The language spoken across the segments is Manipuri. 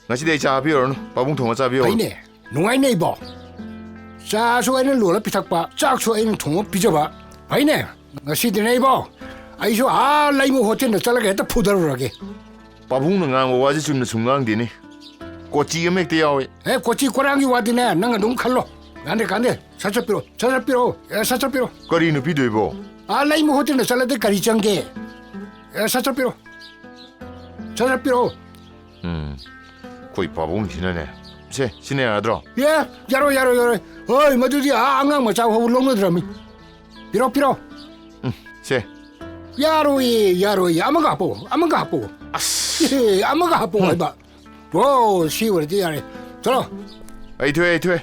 ngasi cha biyo no pabung thong cha biyo Paine nungai nei bo cha so ai lo la pitak pa chak so ai thong pi ba paine ngasi de nei bo ai so a lai mo hotel na chala ge ta phudar ra ge pabung na ngang wa ji chum na sungang di ni kochi mek te yawe e kochi korangi wa dine nang dum khallo gande 사차피로 kari nu pi doi bo 아 lai mo hotel na chala de kari changge 사차피로 koi pabung hinane se sine adro 예 야로 어이 뭐들이 앙앙 뭐 자고 long no drami 피로 se 야로이 아마가 하고 아마가 하고 봐 오 시월 디야래 들어 ai thue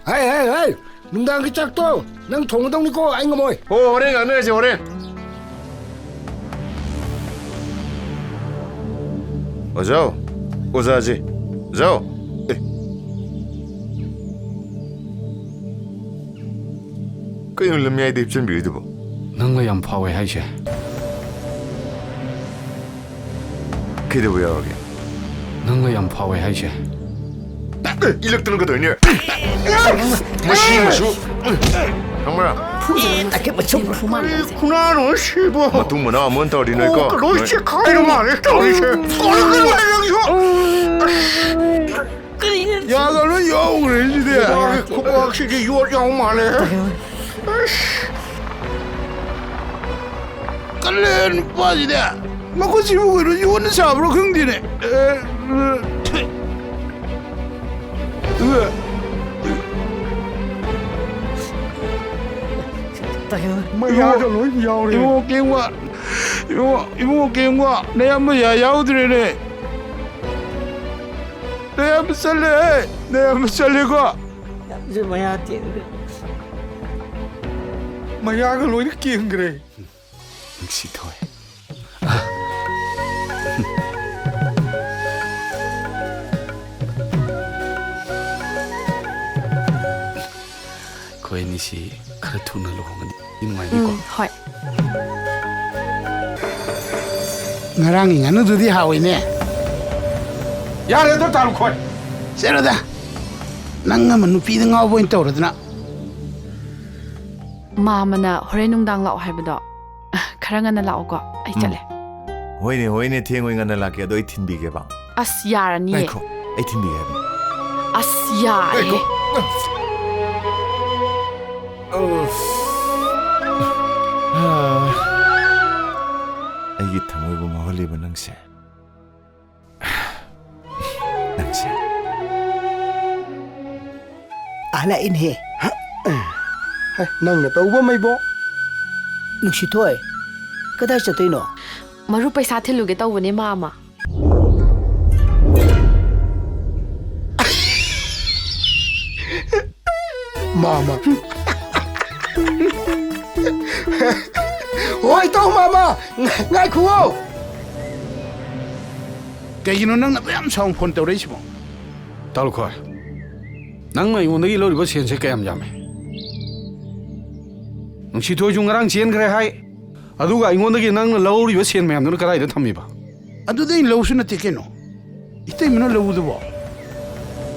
헤이 눈당 그 짝도 능 동동 니고 아잉 거 뭐이 ô horen ang ne je horen ozao ozaji zao cái người làm nhai đẹp chân bị được không? nanga yam phawe haise cái đó bây giờ kìa nanga yam phawe haise 이력 드는 거 더냐? 마시마슈. 정말아. 딱히 뭐 좀 그만. 구나노 시보. 마뚱 뭐나 먼저 어디니까. 그렇지 가이로 말해. 저리세. 얼굴 말이야. 야가는 영을 해지대. 그거 확실히 요정 말해. 깔렌 빠지대. 먹고 집으로 요는 잡으러 긍디네. mày cho lối nhau đi ibu kêu qua đây em bây giờ giàu rồi này đây em sẽ lấy qua mày ra cái lối nó kiêng cái này 시 thôi koe ni si khara thuna lohongani inwai ni ko hoi ngarangi nganu dudi hawine 야래 또 다루 콜 세라다 nanga manu pi da ngaw boin tawradna 마마나 호레 농당 라오 하이버도 khara ngana lao ko ai chale 호이네 팅오이 간다 라게 너 이틴 비게 봐. as yarani 아이코 이틴 비게 봐. as ya 아이기 탐을 보면 헐리버 낭세. 낭세. ala in he nang na tàu mấy bộ nusi thoi kada cha toino maru paisa thiluge tawne mama mama oi to mama ngai khuo kayino nang na yam song phone tàu đấy chứ bộ tal ko nanga yonagi lo riba sen se kayam jame nang si thoi jung rang chen kare hai aduga ingonagi nang na lo riba sen mayam no karai da thammi ba aduday lawsu na tikeno itay mo na lawdo bo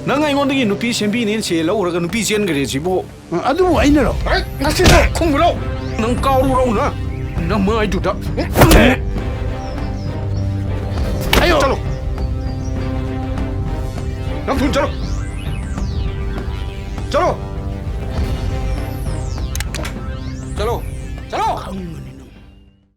nanga ingonagi nupi sembi nin se lo uraga nupi chen kare si bo adu ay na ro ngasi na khung lo nang kaw ru ro na nang mai du da ayo chalo nang thun chalo chalo chalo